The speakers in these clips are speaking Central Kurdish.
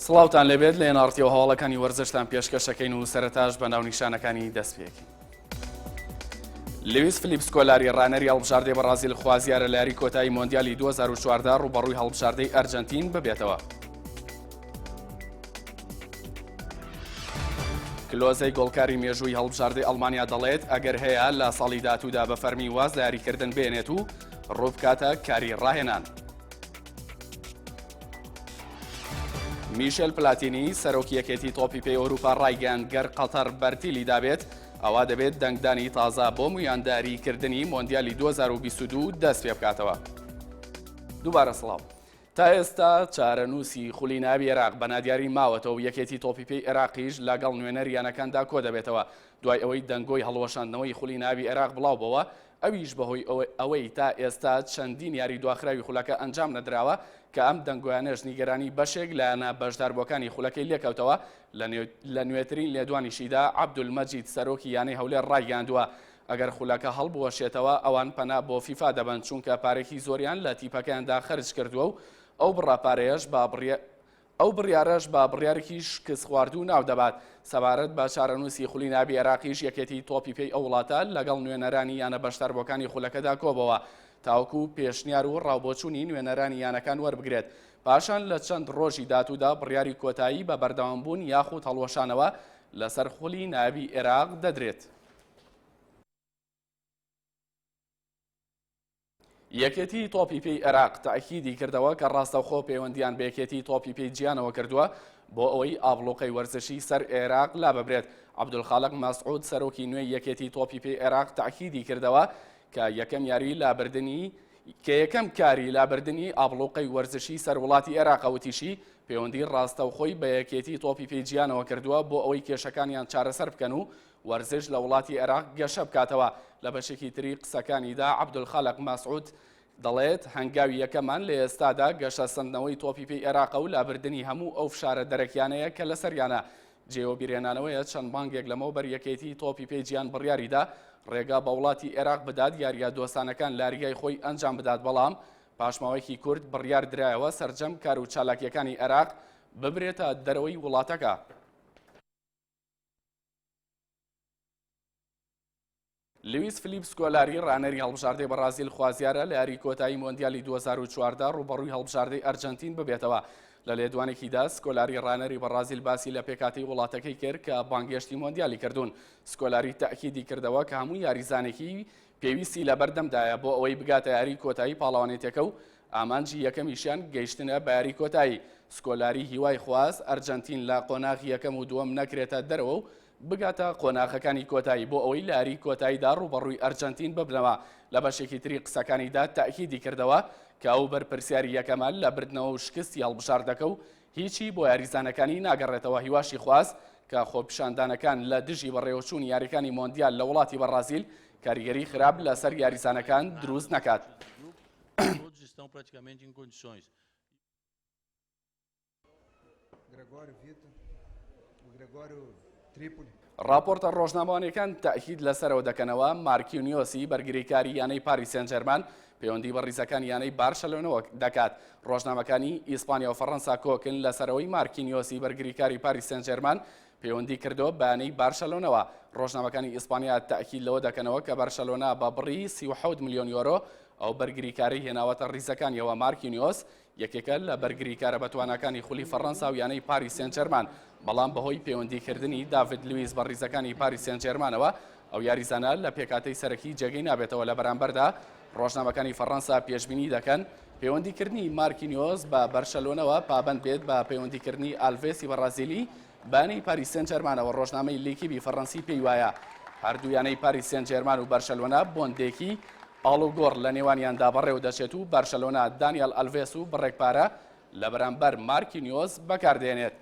سڵاوتان لەبێت لە ناڕتیەوە هەواڵەکانی وەرزشتان پێشکەشەکەین و سەرەتاش بەناو نیشانەکانی دەستپێکین. لویس فلیپ سکۆلاری ڕانەری هەڵبژاردەی بەرازیل خوازیارە لە یاری کۆتایی مۆندیالی 2014 ڕوبەڕووی هەڵبژاردەی ئەرجەنتین ببێتەوە. کلۆزەی گۆڵکاری مێژووی هەڵبژاردەی ئەڵمانیا دەڵێت ئەگەر هەیە لە ساڵی داهاتوودا بە فەرمی واز لە یاریکردن بێنێت و ڕووبکاتە کاری ڕاهێنان. میشێل پلاتینی سەرۆکی یەکێتی تۆپی پێی ئەوروپا ڕایگەیاند گەر قەتەر بەرتیلی دابێت ئەوا دەبێت دەنگدانی تازە بۆ مویانداریکردنی مۆندیالی 2022 دەست پێ بکاتەوە. دووبارە سڵاو. تا ئێستا چارەنووسی خولی ناوی عێراق بە نادیاری ماوەتەوە و یەکێتی تۆپی پێی عێراقیش لەگەڵ نوێنەریانەکاندا کۆ دەبێتەوە دوای ئەوەی دەنگۆی هەڵوەشاندنەوەی خولی ناوی عێراق بڵاو بەوە ئەویش بەهۆی ئەوەی تا ئێستا چەندین یاری دواخراوی خولەکە ئەنجام نەدراوە کە ئەم دەنگۆیانەش نیگەرانی بەشێک لایەنە بەشداربووەکانی خولەکەی لێکەوتەوە لە نوێترین لێدوانیشیدا عەبدولمەجید سەرۆکی یانەی هەولێر ڕایگەیاندووە ئەگەر خولەکە هەڵبوەشێتەوە ئەوان پەنا بۆ فیفا دەبن چونکە پارێکی زۆریان لە تیپەکەیاندا خەرج کردووە و ئەو بڕیارەش با بڕیارێکی شکست خواردوو ناو دەبات. سەبارەت بە چارەنووسی خولی ناوی عێراقیش یەکێتی تۆپی پێی ئەو وڵاتە لەگەڵ نوێنەرانی یانە بەشداربووەکانی خولەکەدا کۆبەوە تاوەکو پێشنیار و ڕاوبۆچوونی نوێنەرانی یانەکان وەربگرێت. پاشان لە چەند ڕۆژی داهاتوودا بڕیاری کۆتایی بە بەردەوامبوون یاخود هەڵوەشانەوە لەسەر خولی ناوی عێراق دەدرێت. یەکێتی تۆپی پێی عێراق تاکیدی کردەوە کە ڕاستەوخۆ پەیوەندیان بە یەکێتی تۆپی پێی جیانەوە کردووە بۆ ئەوەی ئابڵۆقەی وەرزشی سەر عێراق لا ببرێت. عەبدولخالق مەسعود سەرۆکی نوێی یەکێتی تۆپی پێی عێراق تاکیدی کردەوە کە یەکەم کاری لابردنی ئابڵۆقەی وەرزشی سەر وڵاتی عێراق وتیشی پەیوەندی ڕاستەوخۆی بە یەکێتی تۆپی پێی جیانەوە کردووە بۆ ئەوەی کێشەکانیان چارەسەر بکەن و وەرزش لە وڵاتی عێراق گەشە بکاتەوە. لە بەشێکی تری قسەکانیدا عەبدولخالق مەسعود دەڵێت هەنگاوی یەکەمان لە ئێستادا گەشە سندنەوەی تۆپی پێی عێراق و لابردنی هەموو ئەو فشارە دەرەکیانەیە کە لەسەریانە جێوەبیرێنانەوەیە چەند مانگێک لەمەوبەر یەکێتی تۆپی پێی جیان بڕیاریدا ڕێگا بە وڵاتی عێراق بدات یاریە دۆستانەکان لاریگای خۆی ئەنجام بدات بەڵام پاشماوەیەکی کورد بڕیار درایەوە سەرجەم کار و چالاکیەکانی عێراق ببرێتە دەرەوەی وڵاتەکە. لویس فلیپ سکۆلاری ڕانەری هەڵبژاردەی بەرازیل خوازیارە لە یاری کۆتایی مۆندیالی 2014 ڕوبەڕووی هەڵبژاردەی ئەرجەنتین ببێتەوە. لە لێدوانێکیدا سکۆلاری ڕانەری بەرازیل باسی لە پێکاتی وڵاتەکەی کرد کە بانگێشتی مۆندیالی کردوون. سکۆلاری تاکیدی کردەوە کە هەموو یاریزانێکی پێویستی لە بەردەمدایە بۆ ئەوەی بگاتە یاری کۆتایی پاڵەوانێتەکە و ئامانجی یەکەمیشیان گەیشتنە بە یاری کۆتایی. سکۆلاری هیوای خواست ئەرجەنتین لە قۆناغی یەکەم و دووەم نەکرێتە دەرەوە و بگاتە قۆناغەکانی کۆتایی بۆ ئەوەی لە یاری کۆتاییدا ڕوبەڕووی ئەرجەنتین ببنەوە. لە بەشێکی تری قسەکانیدا تاکیدی کردەوە کە ئەو بەرپرسیاری یەکەمان لە بردنەوە و شکستی هەڵبژاردەکە و هیچی بۆ یاریزانەکانی ناگەڕێتەوە. هیواشی خواست کە خۆپیشاندانەکان لە دژی بەڕێوەچوونی یاریەکانی مۆندیال لە وڵاتی بەرازیل کاریگەری خراپ لەسەر یاریزانەکان دروست نەکات. راپۆرتە ڕۆژنامەوانیەکان تاکید لەسەرەوە دەکەنەوە مارکینیۆسی بەرگریکاری یانەی پاریس سێن ژەرمان پەیوەندی بە ڕیزەکانی یانەی بارشەلۆنەوە دەکات. ڕۆژنامەکانی ئیسپانیا و فەڕەنسا کۆکن لەسەرەوەی مارکینیۆسی بەرگریکاری پاریس سێن ژەرمان پەیوەندی کردەوە بە یانەی بارشەلۆنەوە. ڕۆژنامەکانی ئیسپانیا تاکید لەوە دەکەنەوە کە بارشەلۆنا بە بڕی 37 ملیۆن یۆرۆ ئەو بەرگریکاری هێناوەتە ڕیزەکانیەوە. مارکینیۆس یەکێکە لە بەرگریکارە بەتوانەکانی خولی فەڕەنسا و یانەی پاریس سێن ژەرمان بەڵام بەهۆی پەیوەندیکردنی داڤید لویس بە ڕیزەکانی پاریس سێن ژێرمانەوە ئەو یاریزانە لە پێکاتەی سەرەکی جێگەی نابێتەوە. لە بەرامبەردا ڕۆژنامەکانی فەڕەنسا پێشبینی دەکەن پەیوەندیکردنی مارکینیۆس بە بەرشەلۆنەوە پابەند بێت بە پەیوەندیکردنی ئالڤێسی بەرازیلی بانەی پاریس سێن ژێرمانەوە. ڕۆژنامەی لیکیبی فەڕەنسی پێی وایە هەردوو یانەی پاریس سێن ژێرمان و بەرشەلۆنا بۆندێکی ئاڵوگۆڕ لە نێوانیاندا بەڕێوە دەچێت و بەرشەلۆنا دانیال ئەلڤێس و بڕێکپارە لە بەرامبەر مارکینیۆس بەکاردێنێت.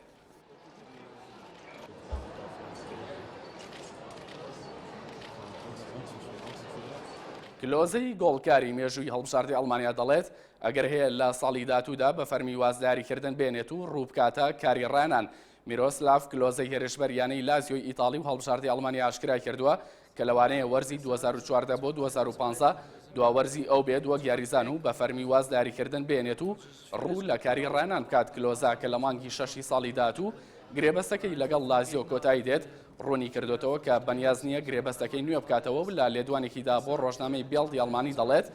کلۆزەی گۆڵکاری مێژووی هەڵبژاردەی ئەڵمانیا دەڵێت ئەگەر هەیە لە ساڵی داهاتوودا بە فەرمی وازداریکردن بێنێت و ڕووبکاتە کاری ڕانان. میرۆسلاف کلۆزەی هێرشبەر یانەی لازیۆی ئیتاڵی و هەڵبژاردەی ئەڵمانیا ئاشکرا کردووە کە لەوانەیە وەرزی 2014 بۆ 2015 دواوەرزی ئەو بێت وەک یاریزان و بە فەرمی واز دیاریکردن بێنێت و ڕوو لە کاری ڕێنان بکات کلۆزا کە لە مانگی 6 ساڵی داات و گرێبەستەکەی لەگەڵ لازیۆ کۆتایی دێت ڕوونی کردوتەوە کە بەنیاز نییە گرێبەستەکەی نوێ بکاتەوە و لە لێدوانێکیدا بۆ ڕۆژنامەی بێڵدی ئەڵمانی دەڵێت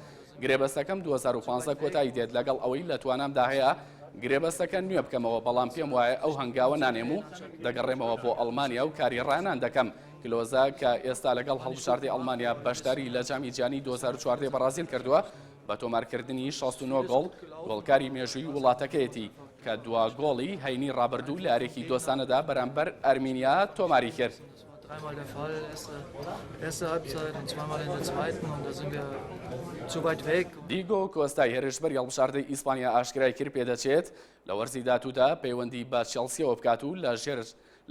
گرێبەستەکەم 2015 کۆتایی دێت لەگەڵ ئەوەی لە توانامدا هەیە گرێبەستەکە نوێ بکەمەوە بەڵام پێم وایە ئەو هەنگاوە نانێم و دەگەڕێمەوە بۆ ئەڵمانیا و کاری ڕانان دەکەم. کلۆزا کە ئێستا لەگەڵ هەڵبژاردی ئەڵمانیا بەشداری لە جامی جیهانی 2014 بەرازیل کردووە بە تۆمارکردنی 69 گۆڵ گۆڵکاری مێژووی وڵاتەکەیەتی کە دوا گۆڵی هەینی ڕابردوو لە یارێکی دۆسانەدا بەرامبەر ئەرمینیا تۆماری کرد. Dreimal der Fall, erste Halbzeit und zweimal in der zweiten und da sind wir zu weit weg. دیگۆ کۆستای هێرشبەری هەڵبژاردەی ئیسپانیا ئاشکرای کرد پێدەچێت لە وەرزی داهاتوودا پەیوەندی بە چێلسیەوە بکات و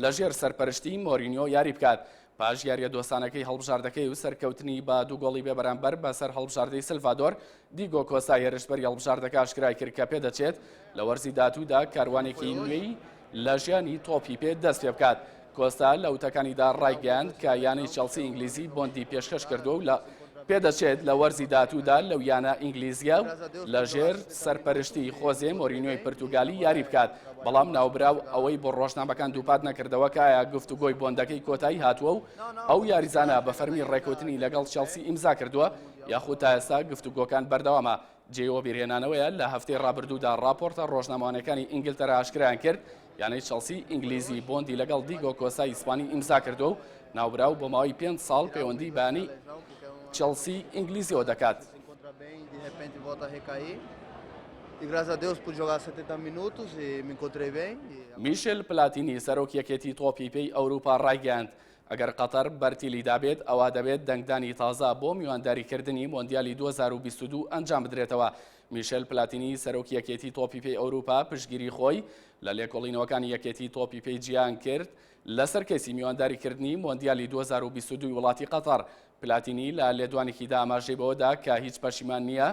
لەژێر سەرپەرشتی مۆرینیۆ یاری بکات پاش یاریە دۆستانەکەی هەڵبژاردەکەی و سەرکەوتنی بە 2 گۆڵی بێ بەرامبەر بەسەر هەڵبژاردەی سلڤادۆر. دیگۆ کۆستای هێرشبەری هەڵبژاردەکە ئاشکرای کرد کە پێدەچێت لە وەرزی داهاتوودا کاروانێکی نوێی لە ژیانی تۆپی پێ دەست پێ بکات. کۆستا لە وتەکانیدا ڕایگەیاند کە یانەی چێلسی ئینگلیزی بۆندی پێشکەش کردووە و لە پێدەچێت لە وەرزی داهاتوودا لەو یانە ئینگلیزیە و لەژێر سەرپەرشتی خۆزێ مۆرینیۆی پرتوگالی یاری بکات بەڵام ناوبراو ئەوەی بۆ ڕۆژنامەکان دووپات نەکردەوە کە ئایا گفتوگۆی بۆندەکەی کۆتایی هاتووە و ئەو یاریزانە بە فەرمی ڕێکوتنی لەگەڵ چێلسی ئیمزا کردووە یاخود تا ئێستا گفتوگۆکان بەردەوامە. جێوە بیرهێنانەوەیە لە هەفتەی ڕابردوودا راپۆرتە ڕۆژنامەوانەکانی ئینگلتەرا ئاشکرایان کرد یانەی چێلسی ئینگلیزی بۆندی لەگەڵ دیگۆ کۆستای ئیسپانی ئیمزا کردو و ناوبراو بۆ ماوەی 5 ساڵ پەیوەندی بەیانی چێلسی ئینگلیزیەوە دەکات. میشل پلاتینی سەرۆک یەکێتی تۆپی پێی ئەوروپا ڕایگەیاند ئەگەر قەتەر بەرتیلی دابێت ئەوا دەبێت دەنگدانی تازە بۆ میوانداریکردنی مۆندیالی 2022 ئەنجام بدرێتەوە. میشل پلاتینی سەرۆک یەکێتی تۆپی پێی ئەوروپا پشتگیری خۆی لە لێکۆڵینەوەکانی یەکێتی تۆپی پێی جیهان کرد لەسەر کەسی میوانداریکردنی مۆندیالی 2022 وڵاتی قەتەر. پلاتینی لە لێدوانێکیدا ئاماژەی بەوەدا کە هیچ پەشیمان نییە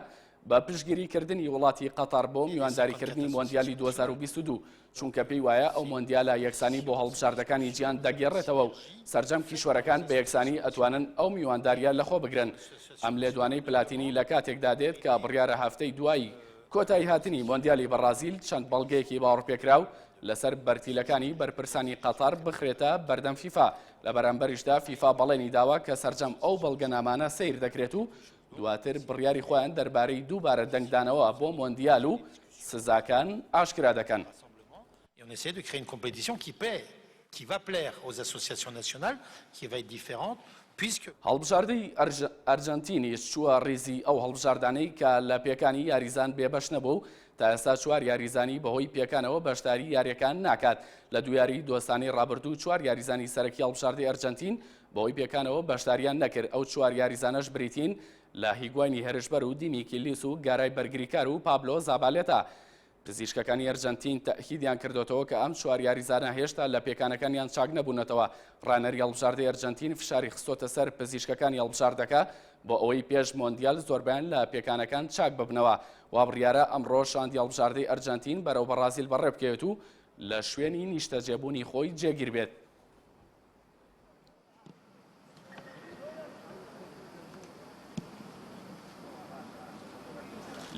بە پشتگیریکردنی وڵاتی قەتەر بۆ میوانداریکردنی مۆندیالی 2022 چونکە پێی وایە ئەو مۆندیالە یەکسانی بۆ هەڵبژاردەکانی جیهان دەگێڕێتەوە و سەرجەم کیشوەرەکان بە یەکسانی ئەتوانن ئەو میوانداریە لەخۆ بگرن. ئەم لێدوانەی پلاتینی لە کاتێکدا دێت کە بڕیارە هەفتەی دوایی کۆتایی هاتنی مۆندیالی بەرازیل چەند بەڵگەیەکی باوەڕپێکراو لەسەر بەرتیلەکانی بەرپرسانی قەتەر بخرێتە بەردەم فیفا. لە بەرامبەریشدا فیفا بەڵێنی داوا کە سەرجەم ئەو بەڵگەنامانە سیر دەکرێت و دواتر بڕیاری خۆیان دەربارەی دووبارە دەنگدانەوە بۆ مۆندیال و سزاکان ئاشکرا دەکەن. On essaie de créer une compétition qui paie, qui va plaire aux associations nationales, qui va être différente, puisque... هەڵبژاردەی ئەرجەنتینیش چووە ڕیزی ئەو هەڵبژاردانەی کە لە پێکانی یاریزان بێبەش نەبوو تا ئێستا 4 یاریزانی بەهۆی پێکانەوە بەشداری یاریەکان ناکات. لە دوو یاری دۆستانی ڕابردوو 4 یاریزانی سەرەکی هەڵبژاردەی ئەرجەنتین بەهۆی پێکانەوە بەشداریان نەکرد. ئەو 4 یاریزانەش بریتین لە هیگواینی هێرشبەر و دیمی کیلیس و گارای بەرگریکار و پابلۆ زابالێتا. پزیشکەکانی ئەرجەنتین تەئکیدیان کردوتەوە کە ئەم 4 یاریزانە هێشتا لە پێکانەکانیان چاک نەبوونەتەوە. ڕانەری هەڵبژاردەی ئەرجەنتین فشاری خستۆتە سەر پزیشکەکانی هەڵبژاردەکە بۆ ئەوەی پێش مۆندیال زۆربیان لە پێکانەکان چاک ببنەوە. وا بڕیارە ئەمڕۆ شاندی هەڵبژاردەی ئەرجەنتین بەرەو بەرازیل بەڕێ بکەوێت و لە شوێنی نیشتەجێبوونی خۆی جێگیر بێت.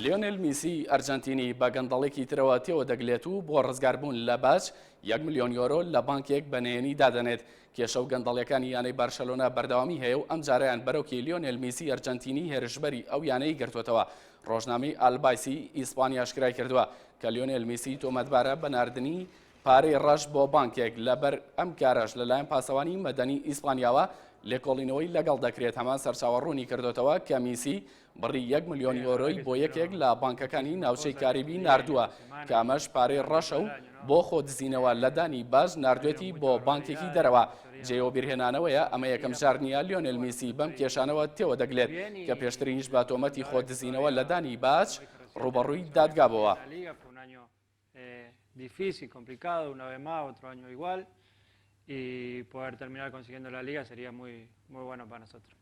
لیۆنێل میسی ئەرجەنتینی بە گەندەڵێکی ترەوە تێوە دەگلێت و بۆ ڕزگاربوون لە باج 1 ملیۆن یۆرۆ لە بانکێک بەنهێنی دادەنێت. کێشە و گەندەڵەکانی یانەی بارشەلۆنا بەردەوامی هەیە و ئەم جارەیان بەرەوکی لیۆنێل میسی ئەرجەنتینی هێرشبەری ئەو یانەی گرتوتەوە. ڕۆژنامەی ئالبایسی ئیسپانی ئاشکرای کردووە کە لیۆنێل میسی تۆمەتبارە بەناردنی پارەی ڕەش بۆ بانکێک لەبەر ئەم کارەش لەلایەن پاسەوانی مەدەنی ئیسپانیاوە لێکۆڵینەوەی لەگەڵ دەکرێت. هەمان سەرچاوەڕوونی کردوتەوە کە میسی بڕی 1 ملیۆن یۆرۆی بۆ یەکێک لە بانکەکانی ناوچەی کاریبی ناردووە کە ئەمەش پارەی ڕەشە و بۆ خۆ دزینەوە لە دانی باز ناردوێتی بۆ بانکێکی دەرەوە. جێوە بیرهێنانەوەیە ئەمە یەکەم جار نیە لیۆنێل میسی بەم کێشانەوە تێوە دەگلێت کە پێشترینیش بە تۆمەتی خۆ دزینەوە لە دانی باج ڕوبەڕووی دادگابەوە. Difícil, complicado, una vez más, otro año igual, y poder terminar consiguiendo la liga sería muy bueno para nosotros.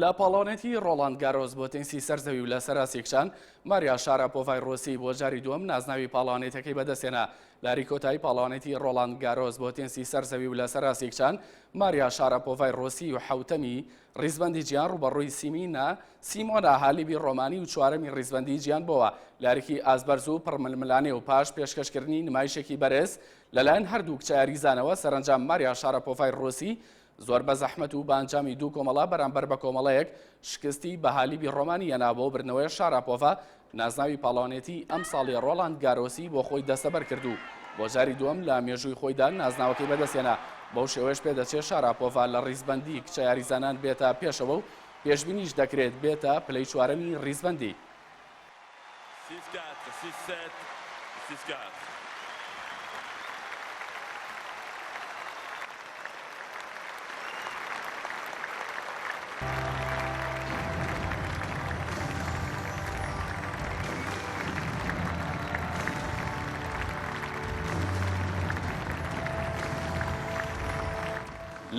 لە پاڵۆنێتی ڕۆڵاند گارۆز بۆ تێنسی سەرزەوی و لە سەراسیکشان ماریا شاراپۆڤای ڕۆسی بۆ جاری دووەم نازناوی پاڵۆنێتەکەی بەدەستێنا. لاری کۆتایی پاڵۆنێتی ڕۆڵاند گارۆز بۆ تێنسی سەرزەوی و لە سەراسیکشان ماریا شاراپۆڤای ڕۆسی و حوتەمی ڕیزبەندی گیان ڕوبەڕووی سیمۆنا هالیبی ڕۆمانی و چوارەمی ڕیزبەندی گیان بۆەوە. لارێکی ئازبەرز و پڕململانێ و پاش پێشکەشکردنی نمایشێکی بەرز لەلایەن هەردوو کچە یاریزانەوە سەرنجام ماریا شاراپۆڤای ڕۆسی زۆر بە زەحمەت و بانجامی دوو کۆمەڵە بەرامبەر بە کۆمەڵەیەک شکستی بە هالیبی ڕۆمانی هێنا بۆ برنەوەی شاراپۆڤا نازناوی پاڵۆنێتی ئەم ساڵی ڕۆڵاند گارۆسی بۆ خۆی دەستەبەر کردو. بۆ جاری دووەم لە مێژووی خۆیدا نازناوەکەی بەدەستێنا. بەو شێوەیەش پێدەچێت شاراپۆڤا لە ڕیزبەندی کچە یاریزانان بێتە پێشەوە و پێشبینیش دەکرێت بێتە پلەی چوارەمی ڕیزبەندی.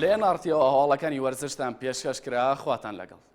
لێنارتیەوە هەواڵەکانی وەرزشتان پێشکەشکرا خواتان لەگەڵ.